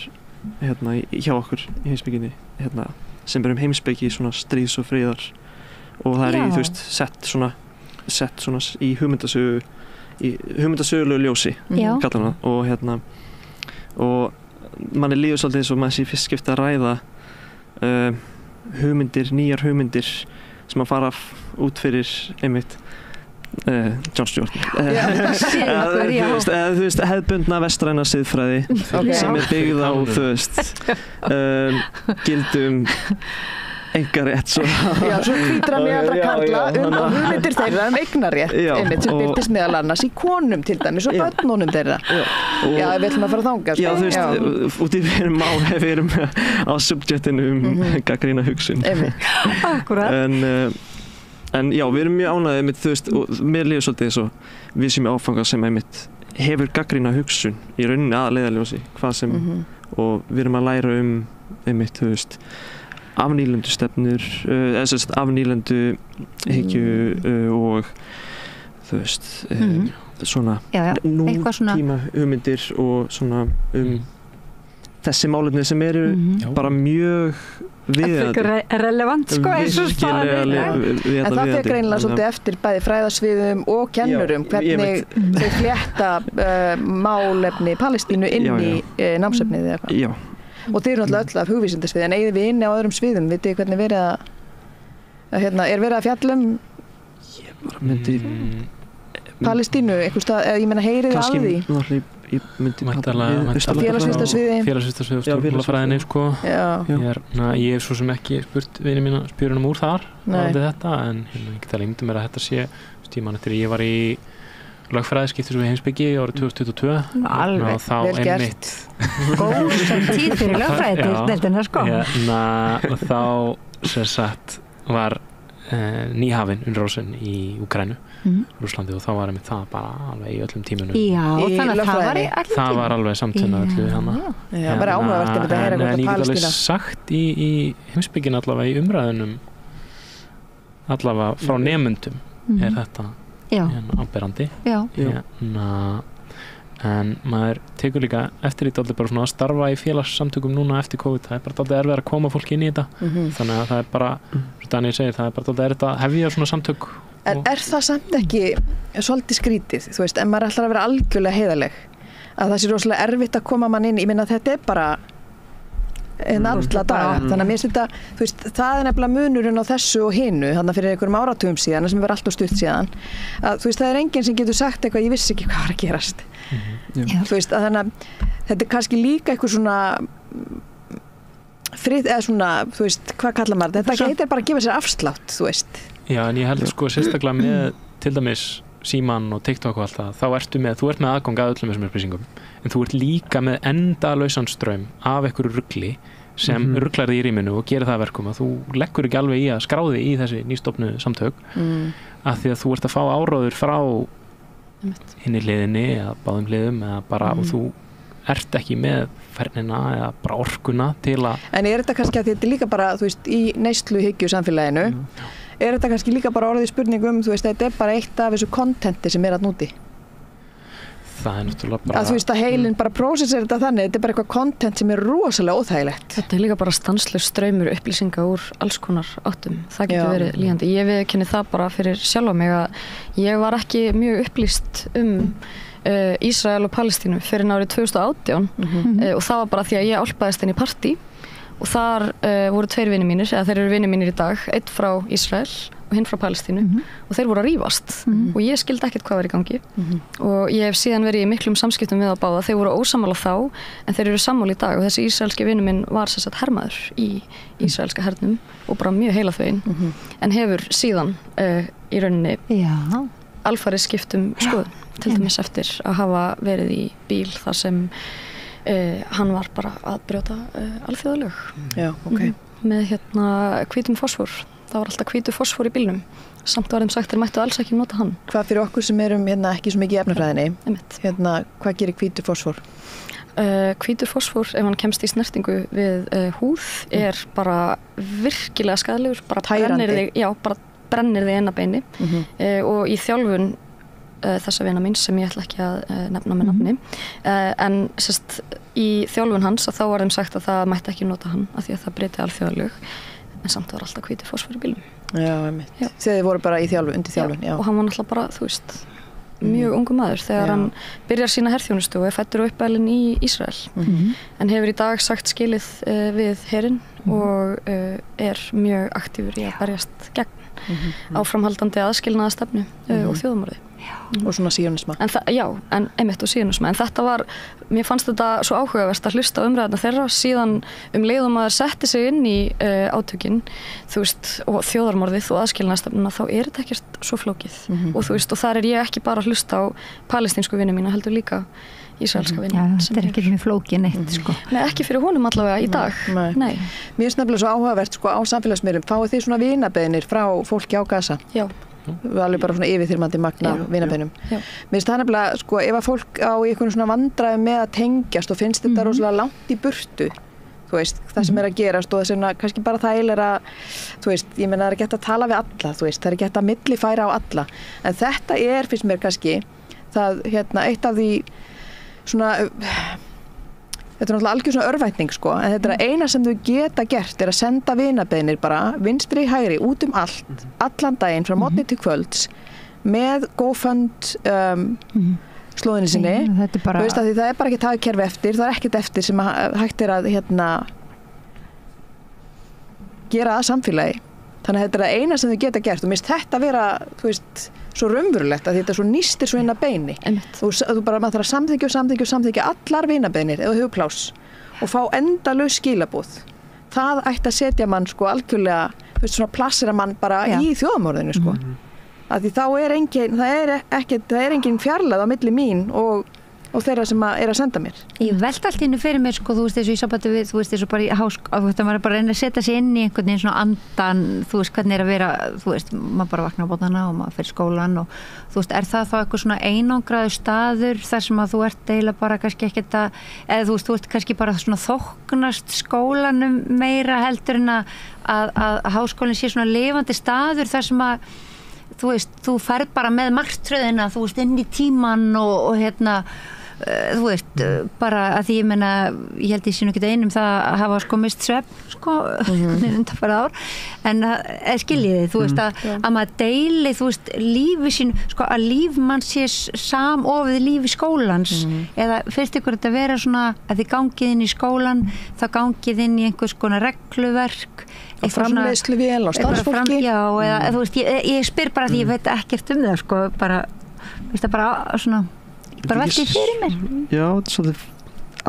hérna, hjá okkur í heimspekinu, hérna, sem er heimspeki svona stríðs og friðar og það er í, þú veist, sett svona í hugmyndasögulegu ljósi kallar hana og hérna og manni líður svolítið eins og maður sé fyrst skipta að ræða nýjar hugmyndir sem að fara út fyrir einmitt John Stewart þú veist hefðbundna vestræna siðfræði sem er byggð á þú veist gildum einkarétt svo hvítra meðaldra karla og hugmyndir þeirra eignarétt einmitt sem birtist meðal annars í konum til dæmis og börnunum þeirra já, við ætlum að fara að þangast já, þú veist, út í við erum á subjektinu gagnrýna hugsun Akkurat En já, við erum mjög ánægðið með, þú veist, og mér líður svolítið eins og við sem áfangað sem einmitt hefur gagnrýna hugsun í rauninni að leiðarljósi, hvað sem, og við erum að læra einmitt, þú veist, afnýlendu stefnur, afnýlendu hyggju og, þú veist, svona nútíma hugmyndir og svona þessi málefni sem eru bara mjög viðeigandi. Relevant sko eins og staðan. En það fer greinilega svolítið eftir bæði fræðasviðum og kennurum hvernig þau flétta málefni Palestínu inn í námsefnið eða eitthvað. Já. Og þeir eru náttúrulega öll af hugvísindasviði en eigið við inni á öðrum sviðum, vitið þið hvernig verið er verið að fjalla Ég bara myndi Palestínu, einhver stað, ég meina heyrið að því? Ég myndi félagsvísindasviði og stjórnmálafræðinni sko ég hef svo sem ekki spurt vini mína spjörunum úr þar þetta, en ég get alveg ímyndað mér að þetta sé tíman eftir ég var í lögfræði skiptis við heimspeki árið 2022 alveg, vel gert góð sem tíð fyrir lögfræði sko og þá sem sagt var nýhafin innrásin í Úkraínu Rússlandi og þá var einmitt það bara alveg í öllum tímunum Já, þannig að það var alveg samtvinna öllu hana Já, bara áhugavert að heyra en ég get alveg sagt í heimspekin allavega í umræðunum allavega frá nemendum er þetta áberandi en maður tekur líka eftir því dálítið bara svona að starfa í félagssamtökum núna eftir COVID, það bara dálítið erfið að koma fólki inn í þetta þannig að það bara, svo Daniel segir, það bara dálítið erfið að hefja svona samtök. En það samt ekki svolítið skrítið, þú veist, en maður ætlar að vera algjörlega heiðarleg, að það sé rosalega erfitt að koma mann inn, ég minna þetta bara en alla daga, þannig að mér finnst þetta, þú veist, það nefnilega munurinn á þessu og hinu, þannig fyrir einhverjum áratugum síðan sem var allt og stutt síðan, að þú veist, það enginn sem getur sagt eitthvað, ég vissi ekki hvað var að gerast þú veist, að þannig að þetta kannski líka eitthvað svona frið, eða svona, þú veist, hvað kallar maður þetta heitir bara að gefa sér afslátt, þú veist. Já, en ég held sérstaklega með til dæmis Síman og TikTok og allt það, þá þú ert með aðgang að öllum þessum upplýsingum, en þú ert líka með endalausan straum af einhverju rugli sem ruglar þig í rýminu og gerir það verkum að þú leggur ekki alveg í að skráði í þessi nýstofnu samtök af því að þú ert að fá áráður frá hinni hliðinni eða báðum hliðum eða bara og þú ert ekki með fernina eða bara orkuna til að... En þetta kannski að þetta er líka bara, þú veist, í neysluhyggju samfélaginu þetta kannski líka bara orðið spurningum, þú veist, þetta bara eitt af þessu kontenti sem að núti. Það náttúrulega bara... Að þú veist að heilin bara prósessir þetta þannig, þetta bara eitthvað kontent sem rosalega óþægilegt. Þetta líka bara stanslaus straumur upplýsinga úr alls konar áttum. Það getur verið líðandi. Ég viðurkenni það bara fyrir sjálfa mig að ég var ekki mjög upplýst Ísrael og Palestínu fyrir árið 2018 og það var bara því að ég álpaðist inn í partí og þar voru 2 vinir mínir, eða þeir eru vinir mínir í dag, einn frá Ísrael og hinn frá Palestínu og þeir voru að rífast og ég skildi ekkert hvað var í gangi og ég hef síðan verið í miklum samskiptum við að báða, þeir voru ósammála þá en þeir eru sammála í dag og þessi ísraelski vinur minn var sem sagt hermaður í ísraelska hernum og bara mjög heilaþveginn en hefur síðan í rauninni alfarið skiptum skoðun til dæmis eftir að hafa verið í bíl þar sem hann var bara að brjóta alþjóðalög. Já, ok. Með hvítum fosfór. Það var alltaf hvítur fosfór í bílnum. Samt var þeim sagt þeir mættu alls ekki nota hann. Hvað fyrir okkur sem erum ekki svo mikið í efnafræðinni? Hvað gerir hvítur fosfór? Hvítur fosfór, ef hann kemst í snertingu við húð, er bara virkilega skaðlegur. Tærandi? Bara brennir þig inn að beini og í þjálfun þessa vina mín sem ég ætla ekki að nefna með nafni en sérst í þjálfun hans að þá var þeim sagt að það mætti ekki nota hann af því að það breyti alþjóðalög en samt var alltaf hvítur fosfór í bílnum. Já, einmitt. Þegar þið voru bara í þjálfun, undir þjálfun. Já, og hann var náttúrulega bara, þú veist, mjög ungu maður þegar hann byrjar sína herþjónustu og er fæddur og uppalinn í Ísrael en hefur í dag sagt skilið við herinn og er mjög aktífur í að berjast gegn áframhaldandi aðskilnaðastefnu og þjóðamorði. Og svona síonisma. En einmitt og síonisma. En þetta var, mér fannst þetta svo áhugavert að hlusta á umræðuna þeirra síðan leiðum að setti sig inn í átökin, þú veist, og þjóðarmorðið og aðskilnaðastefnuna, þá er þetta ekkert svo flókið. Og þú veist, og þar er ég ekki bara að hlusta á palestínsku vini mína, heldur líka ísraelska vini. Já, þetta er ekki mjög flókið neitt, sko. Nei, ekki fyrir honum allavega í dag. Nei. Mér finnst nefnilega svo áhugavert, sko, á samfélagsmiðlum. Fáið þið svona vinabeiðnir frá fólki á Gaza? Já. Alveg bara svona yfirþyrmandi magna vinabeinum. Mér finnst það nefnilega, sko, ef að fólk á einhvern svona vandræðum með að tengjast og finnst þetta rosalega langt í burtu, þú veist, það sem er að gerast og það sem kannski bara það að, þú veist, ég meina það er ekki hægt að tala við alla, þú veist, það er ekki hægt að millifæra á alla, en þetta finnst mér kannski, það, eitt af því svona, þetta er náttúrulega algjör svona örvænting, sko, en þetta er eina sem þau geta gert er að senda vinabeiðnir bara vinstri hægri út allt, allan daginn frá morgni til kvölds með GoFund slóðinni sinni, þú veist að því það er bara ekki hagkerfi eftir, það er ekkert eftir sem hægt er að gera að samfélagi. Þannig að þetta er eina sem þau geta gert og mér finnst þetta vera, þú veist, svo raunverulegt að þetta svo nýstir svo inn að beini. Þú bara, maður þarf að samþykkja allar vinabeinir eða hefur pláss og fá endalaus skilaboð. Það ætti að setja mann sko algjörlega, þú veist, svona plassera mann bara í þjóðamorðinu sko. Af því þá er engin fjarlægð á milli mín og þeirra sem er að senda mér. Ég velt allt innu fyrir mér, sko, þú veist, eins og í sambandi við, þú veist, eins og bara í háskóla, þú veist, að maður bara reyna að setja sig inn í einhvern veginn svona andan, þú veist, hvernig er að vera, þú veist, maður bara vakna á bótana og maður fyrir skólan og, þú veist, er það þá eitthvað svona einangraður staður þar sem að þú ert eiginlega bara kannski ekkert að, eða þú veist, kannski bara svona þóknast skólanum meira heldur en að háskólinn sé svona lifandi staður þar sem að, þú veist, þú ferð bara með martröðina, þú veist, inn í tíman og þú veist, bara að því ég meina, ég held ég sé nú ekki einum það að hafa sko mist svefn sko, undanfarið ár, en skiljiði, þú veist, að maður deili, þú veist, lífi sín, sko, að líf mann sé samofið lífi skólans, eða finnst ykkur þetta vera svona að þið gangið inn í skólan, þá gangið inn í einhvers konar regluverk, og framleiðslu vel og starfsfólki. Já, eða þú veist, ég spyr bara því ég veit ekkert það, sko, bara, veist það bara svona, bara veltið fyrir mér. Já, svolítið,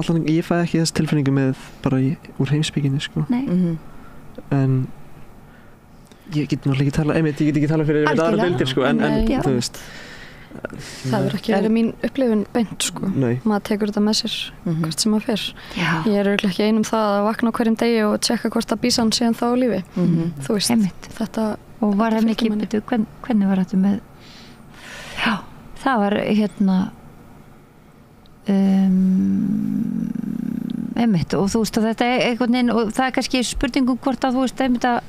allan, ég fæ ekki þess tilfinningu með bara úr heimspekinni, sko. Nei. En ég get náttúrulega ekki tala, ég get ekki tala fyrir aðra deildir, sko, en þú veist. Það er ekki verið mín upplifun beint, sko. Nei. Maður tekur þetta með sér hvert sem maður fer. Já. Ég er örugglega ekki einum það að vakna á hverjum degi og tjekka hvort að bísan sé þá á lífi. Þú veist, Einmitt. þetta... Og var hann ekki, hvernig var þetta með, já, það var hérna, einmitt, og þú veist, og þetta er einhvern veginn, og það er kannski spurningum hvort að þú veist, einmitt að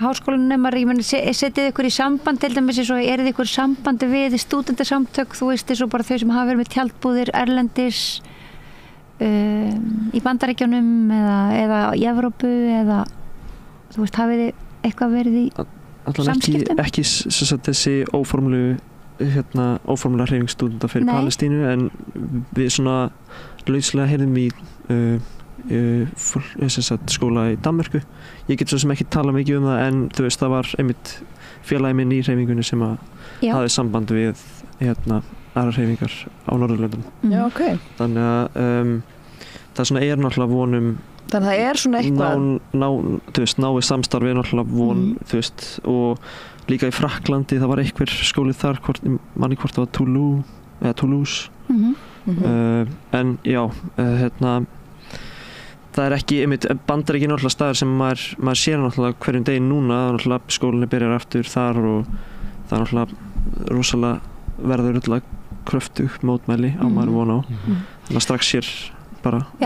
háskólanemar, ég meni, setið ykkur í samband til dæmis eins og þið ykkur sambandi við stúdendasamtök, þú veist, eins og bara þau sem hafa verið með tjaldbúðir erlendis í Bandaríkjunum eða í Evrópu eða þú veist, hafið þið eitthvað verið í samskiptum? Ekki þessi óformlega hreyfing stúdenta fyrir Palestínu, en við svona lauslega heyrðum í skóla í Danmörku. Ég get svo sem ekki tala mikið um það, en þú veist, það var einmitt félagi minn í hreyfingunni sem að hafði samband við aðra hreyfingar á Norðurlöndum. Já, ok. Þannig að það svona er náttúrulega vonum, þannig að það er svona eitthvað þú veist, náið samstarfi er náttúrulega von, þú veist, og líka í Frakklandi, það var einhver skóli þar, manni hvort það var Toulouse, en já, það er ekki, Bandaríkin er náttúrulega staðar sem maður sér náttúrulega hverjum degi núna, náttúrulega skólinni byrjar aftur þar og það er náttúrulega rosalega verður náttúrulega kröftug mótmæli á maður von á. Þannig að strax sér bara í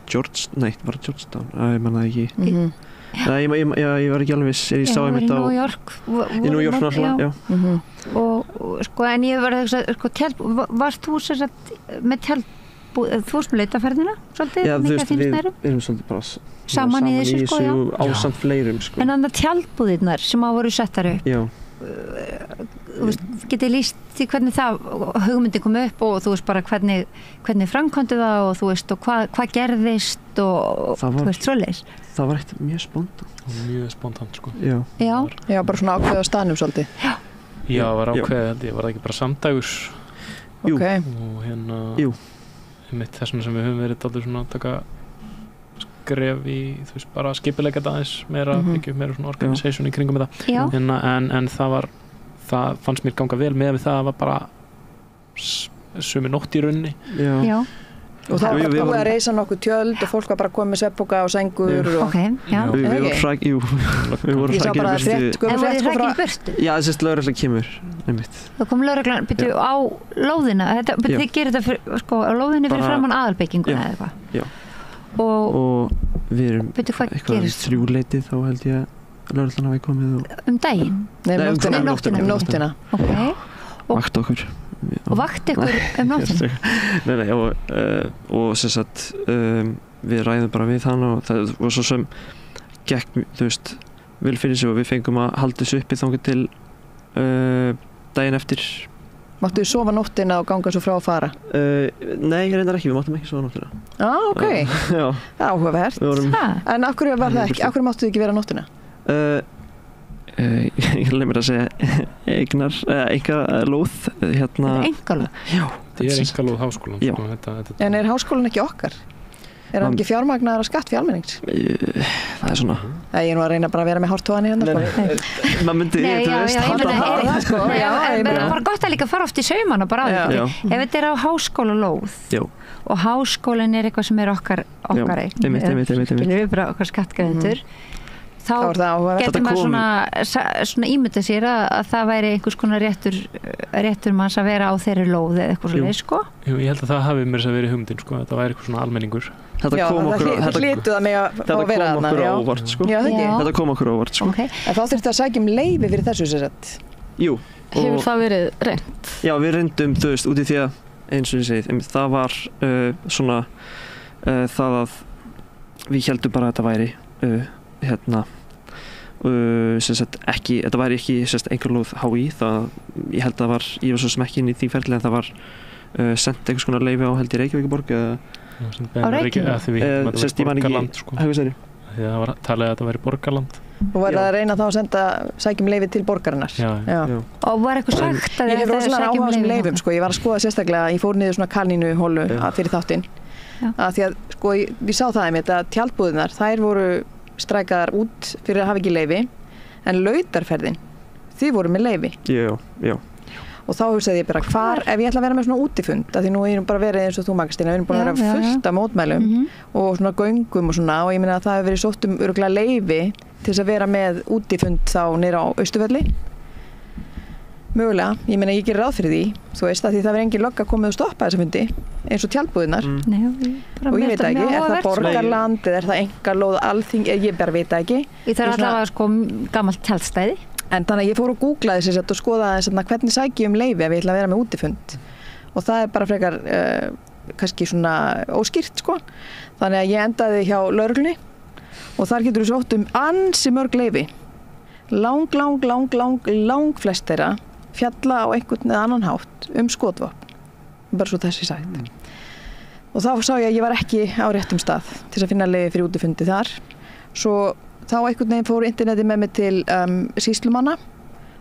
Georgetown, ég manna það ekki. Ég var ekki alveg viss, ég sá einmitt á... Í New York náttúrulega, já. Og sko, en ég var að hugsa, sko, varst þú sér með tjald þú veist með leitaferðina svolítið? Já, þú veist, við erum svolítið bara saman í þessu, sko, já. Ásamt fleirum, sko. En annað tjaldbúðirnar sem á voru settar upp, já. Þú veist, getið lýst því hvernig það hugmyndin kom upp og þú veist bara hvernig framkvæmdu það og þú veist, og hvað gerðist og þú veist, svoleiðis. Það var eitt mjög spontant. Mjög spontant, sko. Já. Já, bara svona ákveð á staðnum svolítið. Já, var ákveð, var það ekki bara samdægurs? Jú. Og Jú. Þess vegna sem við höfum verið alltaf svona að taka skref í, þú veist, bara skipuleika þetta aðeins meira, byggja upp meira svona organisation í kringum þetta. En það fannst mér ganga vel með það að það var bara sumi nótt í runni. Já. Og það var búið að reisa nokkuð tjöld og fólk var bara komið með svefnpoka og sængur og... Við vorum hrakið Ég sá bara frétt En voru þið hrakið í burtu? Já, þessi lögreglan kemur, einmitt. Það kom lögreglan, byrju á lóðina, þið gerir þetta fyrir, sko, á lóðinni fyrir framann aðalbygginguna eða eitthvað? Já. Og við erum eitthvað 3-leytið, þá held ég að lögreglan hafi komið og... Daginn? Nei, nóttina. Vakt okkur. Og vakti ykkur nóttina? Nei, og sem sagt við ræðum bara við hann og það var svo sem gekk, þú veist, vel fyrir sig og við fengum að halda þessu uppi þangað til daginn eftir. Máttu þið sofa nóttina og ganga svo frá að fara? Nei, reyndar ekki, við máttum ekki sofa nóttina. Ok, já. Áhugavert. En af hverju var það ekki, af hverju máttu þið ekki vera nóttina? Ég leið mér að segja einkalóð Einkalóð? Já. Þetta er einkalóð háskólan, sko. En er háskólan ekki okkar? Er hann ekki fjármagnaður að skatt fjármennings? Það er svona. Ég er nú að reyna bara að vera með hártóðan í hérna, sko. Maður myndi, þú veist, það er bara gott að líka fara oft í saumana bara á því. Ef þetta er á háskólalóð og háskólinn er eitthvað sem er okkar eign, skilur við bara okkar skattgreiðendur, þá getur maður svona ímynda sér að það væri einhvers konar réttur manns að vera á þeirri lóð eða eitthvað svoleiðis, sko. Jú, ég held að það hafi mér þess að verið hugmyndin, sko, þetta væri eitthvað svona almenningur. Já, það hlýtu það mig að fá að vera þarna. Þetta kom okkur óvart, sko. Þetta kom okkur óvart, sko. En þá þurfti að sækja leyfi fyrir þessu, sem sagt. Jú, Hefur það verið reynd? Já, við reyndum, þú veist, út í því að eins og ég segið, það var svona það að við heldum bara að þetta væri ekki, þetta væri ekki einhver lóð HÍ, það ég held að það var, ég var svo sem ekki inn í því ferli en það var sendt einhvers konar leyfi á held í Reykjavíkurborg Á Reykjavík? ég man ekki, hvað segir þið? Það var talið að þetta væri borgarland. Og var það að reyna þá að sækjum leyfi til borgarinnar. Já. Og var eitthvað sagt að ég hef rosalega áhuga á þessum leyfum, sko. Ég var að skoða sérstaklega, ég fór niður svona kanínuholu fyrir þáttinn. Að því að, sko, við sá það einmitt að tjaldbúðirnar, þær voru strækaðar út fyrir að hafa ekki leyfi, en lautarferðin, þið voru með leyfi. Já. Og þá hugsaði ég bara, ef ég ætla að vera með svona útifund, af því nú erum bara verið eins og þú Magnústína, við erum búin að vera fullt af mótmælum og svona göngum og svona, og ég meina að það hefur verið sótt örugglega leyfi til þess að vera með útifund þá niður á Austurvelli. Mögulega, ég meina ég gerir ráð fyrir því, þú veist, að því það verður engin lögga komið og stoppa þessa fundi, eins og tjaldbúðirnar. Og ég veit ekki, er það borgarland eða er það engalóð alþing, ég bara veit ekki. Það er allavega sko gamalt tjaldstæði. En þannig að ég fór og googlaði sér og skoðaði hvernig sæki leyfi ef ég ætla að vera með útifund. Og það er bara frekar kannski svona óskýrt, sko. Þannig að ég endaði hjá lögreglunni og þar getur þú sótt ansi mörg leyfi. Lang flest þeirra fjalla á einhvern eða annan hátt skotvopn. Bara svo þessi sagt. Og þá sá ég að ég var ekki á réttum stað til að finna leyfi fyrir útifundi þar. Svo þá einhvern veginn fór internetið með mig til sýslumanna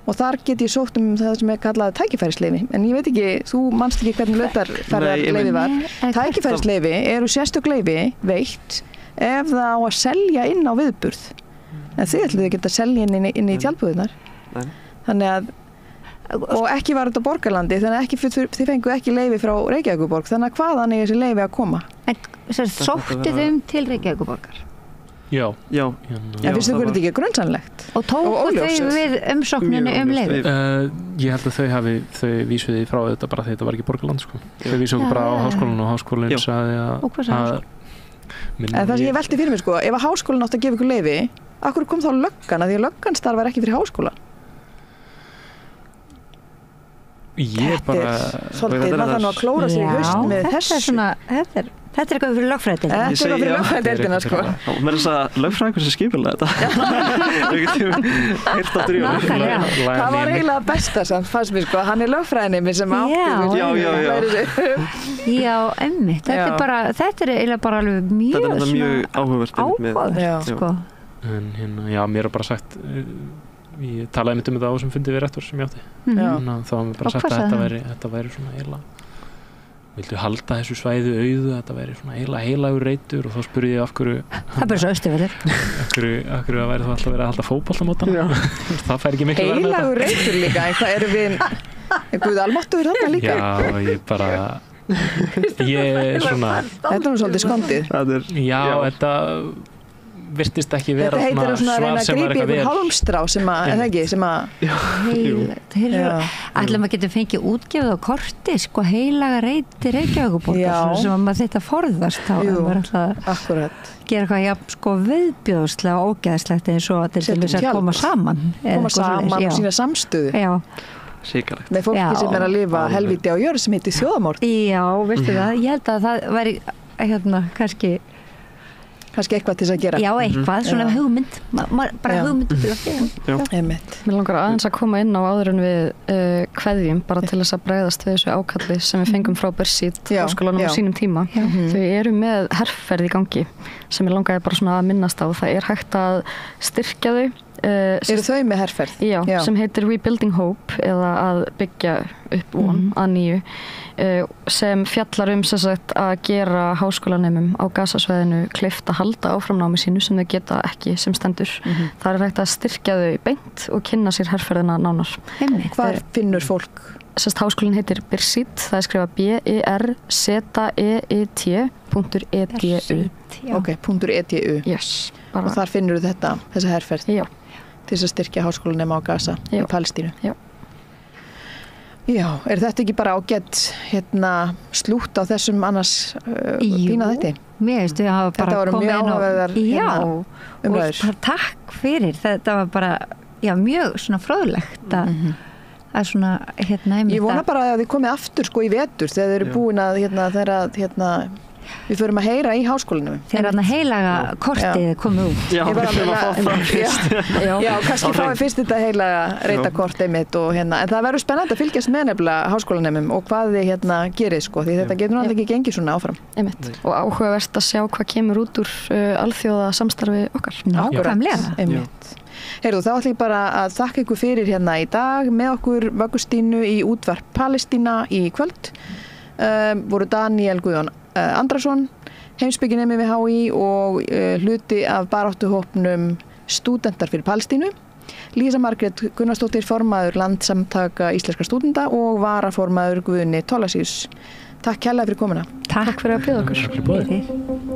og þar get ég sótt það sem er kallað tækifærisleyfi. En ég veit ekki, þú manst ekki hvernig lautarferðarleyfi var. Tækifærisleyfi eru sérstök leyfi veitt ef það á að selja inn á viðburð. En þið ætluðu ekki að selja inn í tjaldbúðirnar. Þannig að, og ekki var þetta borgarlandi, þannig að þið fenguðu ekki leyfi frá Reykjavíkurborg. Þannig að hvaðan er þessi leyfi að koma? En sóttuð til Reykjavíkurborgar? Já. En finnst þau ekki grunnsannlegt? Og tóku þau við umsókninni leyfi? Ég held að þau vísuði frá þetta bara því þetta var ekki borgarland, sko. Þau vísuðu bara á háskólan og háskólinn sagði að... Og hvað sagði háskólan? En það sem ég velti fyrir mig, sko, ef að háskólinn átti að gefa ykkur leyfi, af hverju kom þá löggan? Því að löggan starfar ekki fyrir háskóla. Þetta er svolítið, maður þannig að klóra sér í haust með þessu. Þetta er eitthvað fyrir lögfræðideildina. Þetta er eitthvað fyrir lögfræðideildina, sko. Og með þess að lögfræðingur sem skipulega þetta. Það var eiginlega besta samt, fannst mér, sko. Hann er lögfræðinemi sem átti. Já, einmitt. Þetta er eiginlega bara alveg mjög áhugavert, sko. En já, mér er bara sagt... Ég talaði mitt þetta á þessum fundi við rektor sem ég átti. Þannig að þá var mér bara sagt að þetta væri svona eiginlega vildu halda þessu svæði auðu, þetta væri svona heilagur reitur og þá spurði ég af hverju það er bara svo Austurvellir af hverju það væri þá alltaf verið að halda fótboltamótana. Það fær ekki miklu verið þetta. Heilagur reitur líka, eitthvað erum við Guð almáttugur þarna líka. Já, ég svona þetta er nú svolítið skondið. Já, þetta virtist ekki vera svona svar sem var eitthvað vel. Þetta heitir að reyna að grípa ykkur hálmstrá sem að, eða ekki, sem að... Ætla maður getur fengið útgefið á korti, sko, heilaga reyti Reykjavíkurborgar, sem að maður þetta forðast þá. Jú, akkurat. Gera eitthvað, já, sko, viðbjóðslega og ógeðslegt eins og til þess að koma saman. Koma saman og sína samstöðu. Já. Sikarlegt. Með fólki sem er að lifa helvíti á jörð sem heitir þjóðamorð. Já, veistu það, ég held að það væri, kannski eitthvað til þess að gera. Já, eitthvað, svona hugmynd, bara hugmynd til að gera. Mér langar aðeins að koma inn á áður en við kveðjum, bara til þess að bregðast við þessu ákalli sem við fengum frá Birsít háskólanum á sínum tíma. Þau eru með herferð í gangi sem ég langaði bara svona að minnast á. Það er hægt að styrkja þau. Eru þau með herferð? Já, sem heitir Rebuilding Hope eða að byggja upp von að nýju sem fjallar sem sagt að gera háskólanemum á Gazasvæðinu kleift að halda áframnámi sínu sem þau geta ekki sem stendur. Það er hægt að styrkja þau beint og kynna sér herferðina nánar. Hvar finnur fólk? Háskólinn heitir Birsít, það er skrifað BIRZEET.edu. Ok, .edu. Yes. Og þar finnur þessa herferð? Já. Til þess að styrkja háskólanema á Gaza í Palestínu. Já, er þetta ekki bara ágætt slútt á þessum annars pína þetta? Mér veist, við hafa bara komið inn á umræður. Og takk fyrir, þetta var bara, já, mjög svona fróðlegt að að svona einmitt Ég vona bara að þið komið aftur sko í vetur þegar þið eru búin að þegar við förum að heyra í háskólanum. Þegar heilaga kortið komið út. Já, við förum að fá fram fyrst. Já, kannski fáið fyrst þetta heilaga reytakort einmitt og en það verður spennandi að fylgjast með nefnilega háskólanemum og hvað þið gerir sko, því þetta getur náttúrulega ekki gengið svona áfram. Einmitt. Og áhugavert að sjá hvað kemur út úr alþjóða samstarfi okkar. Nákvæmlega. Einmitt. Heyrðu, þá ætlum ég bara að þakka ykkur fyrir hérna í dag með okkur Vöggustínu í útvarp Palestína í kvöld. Voru Daniel Guðjón Andrason, heimspekinemi við HÍ og hluti af baráttuhópnum Stúdentar fyrir Palestínu. Lísa Margrét Gunnarsdóttir, formaður Landssamtaka íslenskra stúdenta og varaformaður Guðni Thorlacius. Takk kærlega fyrir komuna. Takk fyrir að bjóða okkur. Takk fyrir boðið.